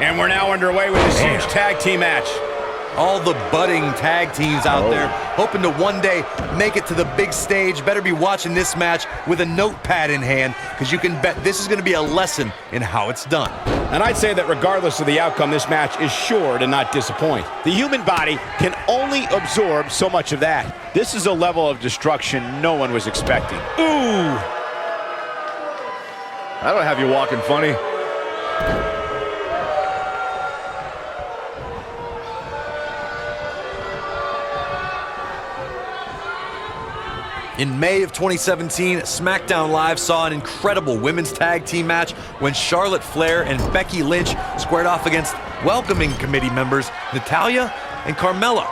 And we're now underway with this huge tag team match. All the budding tag teams out there hoping to one day make it to the big stage better be watching this match with a notepad in hand, because you can bet this is going to be a lesson in how it's done. And I'd say that regardless of the outcome, this match is sure to not disappoint. The human body can only absorb so much of that. This is a level of destruction no one was expecting. Ooh! That'll have you walking funny. In May of 2017, SmackDown Live saw an incredible women's tag team match when Charlotte Flair and Becky Lynch squared off against welcoming committee members Natalya and Carmella.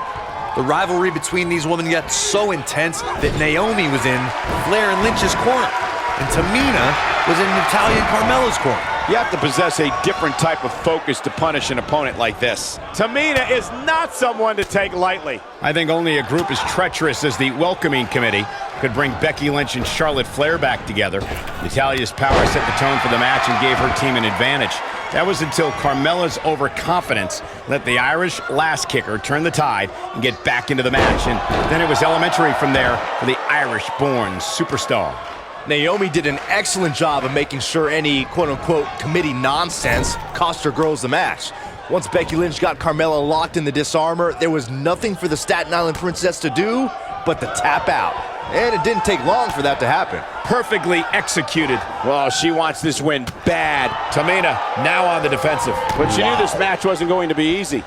The rivalry between these women got so intense that Naomi was in Flair and Lynch's corner, and Tamina was in Natalya and Carmella's corner. You have to possess a different type of focus to punish an opponent like this. Tamina is not someone to take lightly. I think only a group as treacherous as the welcoming committee could bring Becky Lynch and Charlotte Flair back together. Natalya's power set the tone for the match and gave her team an advantage. That was until Carmella's overconfidence let the Irish last kicker turn the tide and get back into the match. And then it was elementary from there for the Irish-born superstar. Naomi did an excellent job of making sure any quote-unquote committee nonsense cost her girls the match. Once Becky Lynch got Carmella locked in the disarmor, there was nothing for the Staten Island Princess to do but to tap out. And it didn't take long for that to happen. Perfectly executed. Well, she wants this win bad. Tamina now on the defensive. But she knew this match wasn't going to be easy.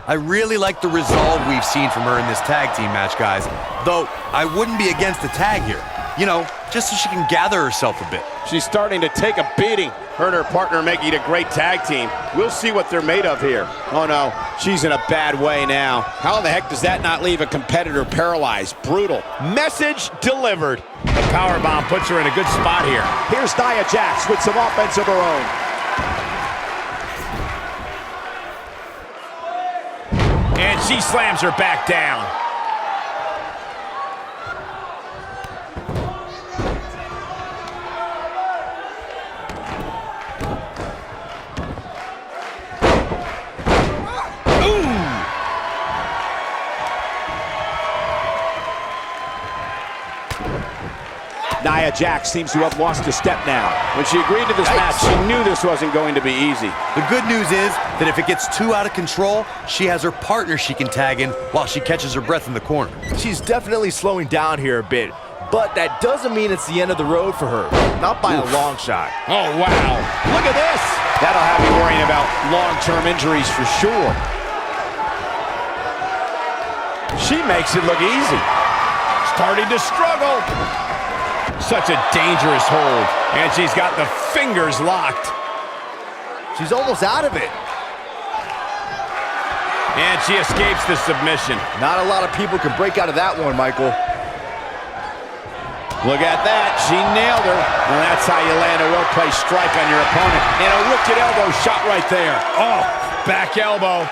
I really like the resolve we've seen from her in this tag team match, guys. Though, I wouldn't be against a tag here. You know, just so she can gather herself a bit. She's starting to take a beating. Her and her partner making a great tag team. We'll see what they're made of here. Oh no, she's in a bad way now. How the heck does that not leave a competitor paralyzed? Brutal. Message delivered. The powerbomb puts her in a good spot here. Here's Nia Jax with some offense of her own. And she slams her back down. Nia Jax seems to have lost a step now. When she agreed to this match, she knew this wasn't going to be easy. The good news is that if it gets too out of control, she has her partner she can tag in while she catches her breath in the corner. She's definitely slowing down here a bit, but that doesn't mean it's the end of the road for her. Not by a long shot. Oh, wow. Look at this. That'll have you worrying about long-term injuries for sure. She makes it look easy. Starting to struggle. Such a dangerous hold. And she's got the fingers locked. She's almost out of it. And she escapes the submission. Not a lot of people can break out of that one, Michael. Look at that. She nailed her. And that's how you land a well-placed strike on your opponent. And a wicked elbow shot right there. Oh, back elbow.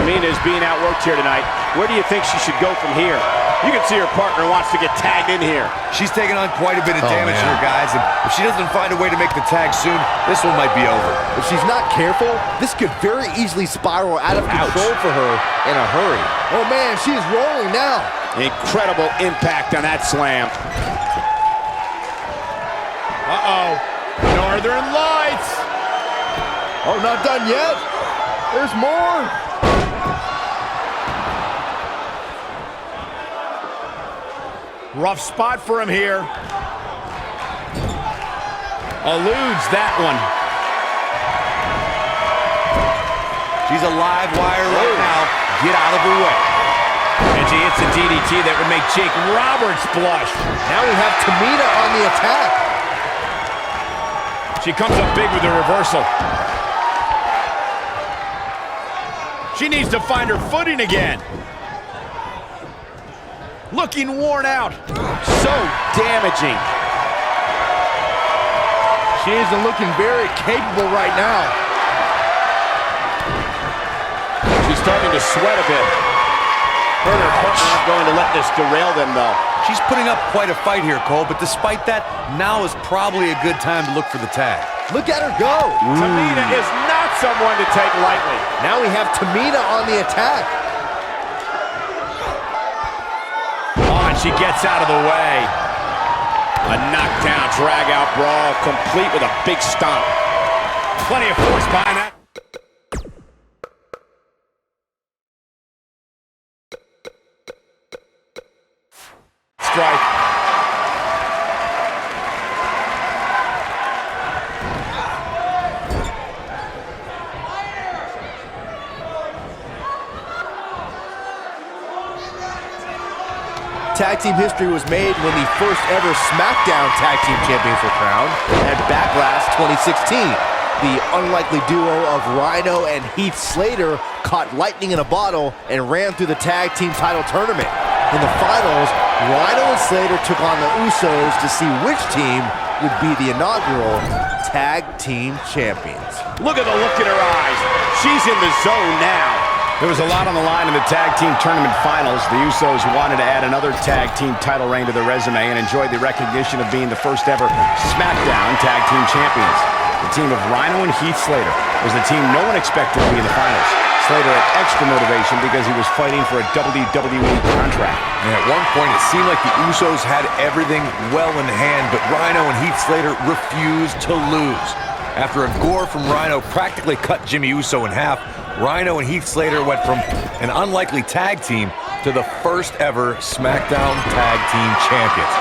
Tamina is being outworked here tonight. Where do you think she should go from here? You can see her partner wants to get tagged in here. She's taking on quite a bit of damage here, guys, and if she doesn't find a way to make the tag soon, this one might be over. If she's not careful, this could very easily spiral out of control for her in a hurry. Oh man, she's rolling now. Incredible impact on that slam. Uh-oh. Northern Lights. Oh, not done yet. There's more. Rough spot for him here. Eludes that one. She's a live wire right now. Get out of her way. And she hits a DDT that would make Jake Roberts blush. Now we have Tamina on the attack. She comes up big with the reversal. She needs to find her footing again. Looking worn out. So damaging. She isn't looking very capable right now. She's starting to sweat a bit. Her and her partner aren't going to let this derail them, though. She's putting up quite a fight here, Cole, but despite that, now is probably a good time to look for the tag. Look at her go. Tamina is not someone to take lightly. Now we have Tamina on the attack. Oh, and she gets out of the way. A knockdown, drag-out brawl, complete with a big stomp. Plenty of force behind that. Strike. Tag team history was made when the first ever SmackDown Tag Team Champions were crowned at Backlash 2016. The unlikely duo of Rhino and Heath Slater caught lightning in a bottle and ran through the tag team title tournament. In the finals, Rhino and Slater took on the Usos to see which team would be the inaugural Tag Team Champions. Look at the look in her eyes. She's in the zone now. There was a lot on the line in the tag team tournament finals. The Usos wanted to add another tag team title reign to their resume and enjoyed the recognition of being the first ever SmackDown Tag Team Champions. The team of Rhino and Heath Slater was the team no one expected to be in the finals. Slater had extra motivation because he was fighting for a WWE contract. And at one point, it seemed like the Usos had everything well in hand, but Rhino and Heath Slater refused to lose. After a gore from Rhino practically cut Jimmy Uso in half, Rhino and Heath Slater went from an unlikely tag team to the first ever SmackDown Tag Team Champions.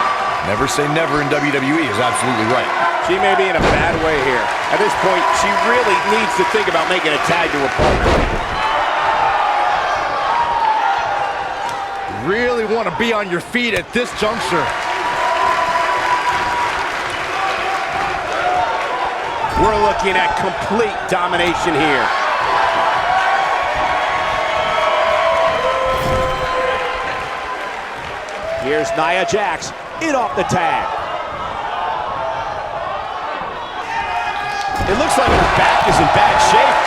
Never say never in WWE is absolutely right. She may be in a bad way here. At this point, she really needs to think about making a tag to her partner. Really want to be on your feet at this juncture. We're looking at complete domination here. Here's Nia Jax in off the tag. It looks like her back is in bad shape.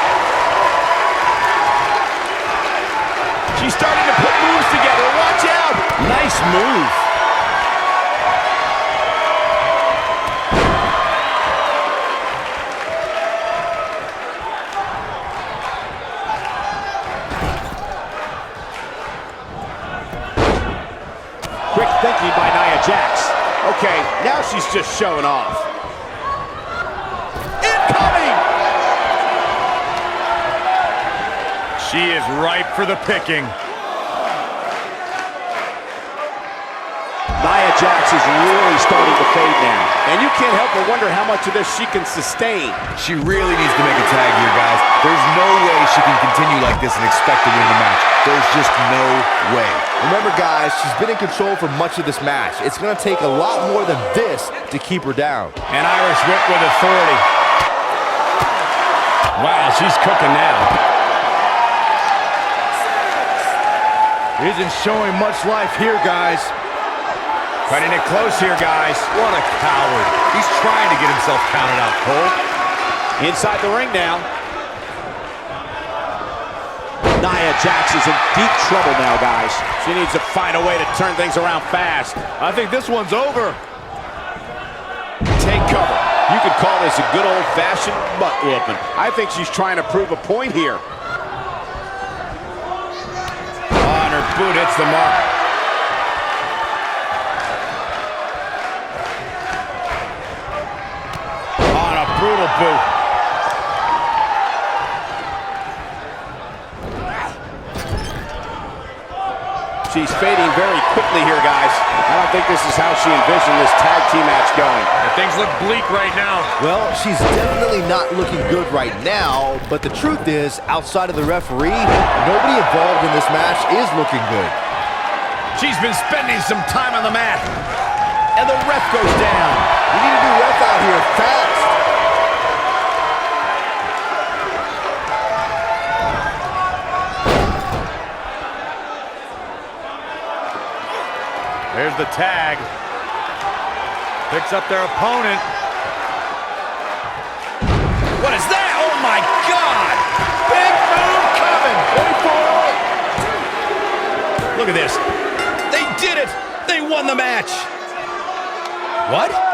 She's starting to put moves together. Watch out! Nice move. Quick thinking by Nia Jax. Okay, now she's just showing off. Incoming! She is ripe for the picking. Nia Jax is really starting to fade now. And you can't help but wonder how much of this she can sustain. She really needs to make a tag here, guys. There's no way she can continue like this and expect to win the match. There's just no way. Remember, guys, she's been in control for much of this match. It's going to take a lot more than this to keep her down. An Irish whip with authority. Wow, she's cooking now. Isn't showing much life here, guys. Cutting it close here, guys. What a coward. He's trying to get himself counted out, Cole. Inside the ring now. Nia Jax is in deep trouble now, guys. She needs to find a way to turn things around fast. I think this one's over. Take cover. You could call this a good old-fashioned butt whooping. I think she's trying to prove a point here. Oh, and her boot hits the mark. Oh, and a brutal boot. She's fading very quickly here, guys. I don't think this is how she envisioned this tag team match going. Things look bleak right now. Well, she's definitely not looking good right now, but the truth is, outside of the referee, nobody involved in this match is looking good. She's been spending some time on the mat. And the ref goes down. We need a new ref out here fast. There's the tag. Picks up their opponent. What is that? Oh my God! Big move coming. Wait for it. Look at this. They did it. They won the match. What?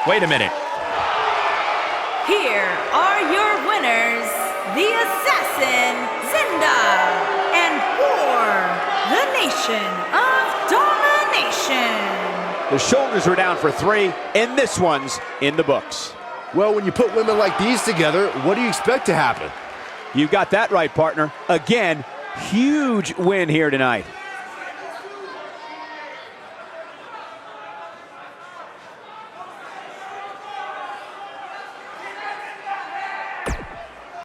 Wait a minute. Here are your winners, the Assassin, Zinda, and for the Nation of Domination. The shoulders were down for 3, and this one's in the books. Well, when you put women like these together, what do you expect to happen? You got that right, partner. Again, huge win here tonight.